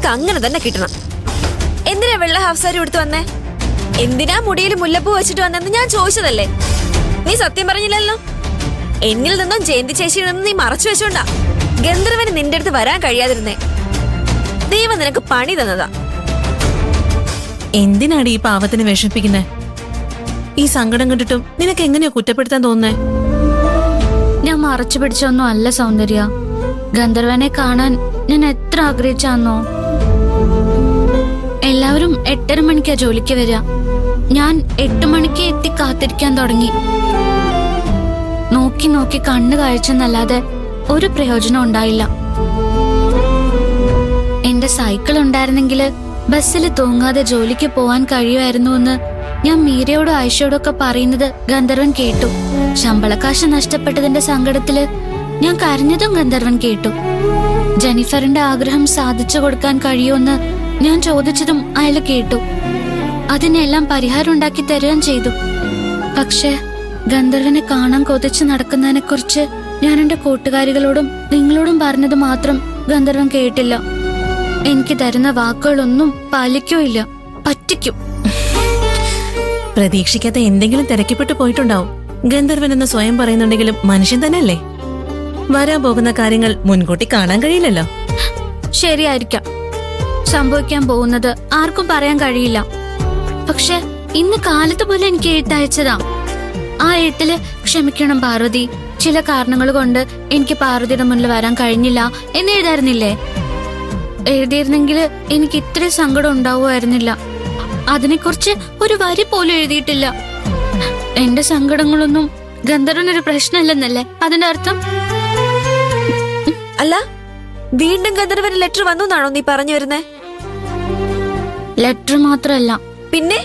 നിനക്ക് അങ്ങനെ തന്നെ കിട്ടണം. എന്തിനാ വെള്ള ഹാഫ് സാരി എടുത്തു വന്നേ? എന്തിനാ മുടിയിൽ മുല്ലപ്പൂ വെച്ചിട്ട് വന്നെന്ന് ഞാൻ ചോദിച്ചതല്ലേ? നീ സത്യം പറഞ്ഞില്ലല്ലോ. എന്നിൽ നിന്നും ജയന്തി ചേച്ചിയിൽ നിന്നും നീ മറച്ചു വെച്ചോണ്ടാ ഗന്ധർവന് നിന്റെ അടുത്ത് വരാൻ കഴിയാതിരുന്നേ. ദൈവം നിനക്ക് പണി തന്നതാ. എന്തിനാണ് ഈ പാവത്തിന് വിഷമിപ്പിക്കുന്നേ? ഈ സങ്കടം കണ്ടിട്ടും നിനക്ക് എങ്ങനെയാ കുറ്റപ്പെടുത്താൻ തോന്നുന്നേ? ഞാൻ മറച്ചു പിടിച്ചൊന്നും അല്ല സൗന്ദര്യ. ഗന്ധർവനെ കാണാൻ ഞാൻ എത്ര ആഗ്രഹിച്ചാന്നോ. എല്ലാവരും 8:30 മണിക്കാ ജോലിക്ക് വരിക. ഞാൻ 8 മണിക്ക് എത്തി കാത്തിരിക്കാൻ തുടങ്ങി. നോക്കി നോക്കി കണ്ണു കാഴ്ചന്നല്ലാതെ ഒരു പ്രയോജനം ഉണ്ടായില്ല. എന്റെ സൈക്കിൾ ഉണ്ടായിരുന്നെങ്കില് ബസ്സിൽ തൂങ്ങാതെ ജോലിക്ക് പോവാൻ കഴിയുമായിരുന്നുവെന്ന് ഞാൻ മീരയോടും ആയിഷയോടും ഒക്കെ പറയുന്നത് ഗന്ധർവൻ കേട്ടു. ശമ്പളക്കാശ് നഷ്ടപ്പെട്ടതിന്റെ സങ്കടത്തില് ഞാൻ കരഞ്ഞതും ഗന്ധർവൻ കേട്ടു. ജെനിഫറിന്റെ ആഗ്രഹം സാധിച്ചു കൊടുക്കാൻ കഴിയുമെന്ന് ഞാൻ ചോദിച്ചതും അയാൾ കേട്ടു. അതിനെല്ലാം പരിഹാരം ഉണ്ടാക്കി തരുകയും ചെയ്തു. പക്ഷെ ഗന്ധർവനെ കാണാൻ കൊതിച്ച് നടക്കുന്നതിനെ കുറിച്ച് ഞാൻ എന്റെ കൂട്ടുകാരികളോടും നിങ്ങളോടും പറഞ്ഞത് മാത്രം ഗന്ധർവൻ കേട്ടില്ല. എനിക്ക് തരുന്ന വാക്കുകളൊന്നും പാലിക്കുകയില്ല, പറ്റിക്കും. പ്രതീക്ഷിക്കാത്ത എന്തെങ്കിലും തിരക്കിപ്പെട്ടു പോയിട്ടുണ്ടാവും. ഗന്ധർവൻ എന്ന് സ്വയം പറയുന്നുണ്ടെങ്കിലും മനുഷ്യൻ തന്നെയല്ലേ. വരാൻ പോകുന്ന കാര്യങ്ങൾ മുൻകൂട്ടി കാണാൻ കഴിയില്ലല്ലോ. ശരിയായിരിക്കാം, സംഭവിക്കാൻ പോകുന്നത് ആർക്കും പറയാൻ കഴിയില്ല. പക്ഷെ ഇന്ന് കാലത്ത് പോലെ എനിക്ക് എഴുത്തയച്ചതാ. ആ എഴുത്തില് ക്ഷമിക്കണം പാർവതി, ചില കാരണങ്ങൾ കൊണ്ട് എനിക്ക് പാർവതിയുടെ മുന്നിൽ വരാൻ കഴിഞ്ഞില്ല എന്ന് എഴുതായിരുന്നില്ലേ? എഴുതിയിരുന്നെങ്കിൽ എനിക്ക് ഇത്രയും സങ്കടം ഉണ്ടാവുമായിരുന്നില്ല. അതിനെക്കുറിച്ച് ഒരു വരി പോലും എഴുതിയിട്ടില്ല. എന്റെ സങ്കടങ്ങളൊന്നും ഗന്ധർവനൊരു പ്രശ്നമല്ലെന്നല്ലേ അതിന്റെ അർത്ഥം? അല്ല, വീണ്ടും ഗന്ധർവന് ലെറ്റർ വന്നു എന്നാണോ നീ പറഞ്ഞു വരുന്നേ? ലെറ്റർ മാത്രല്ല, പിന്നെ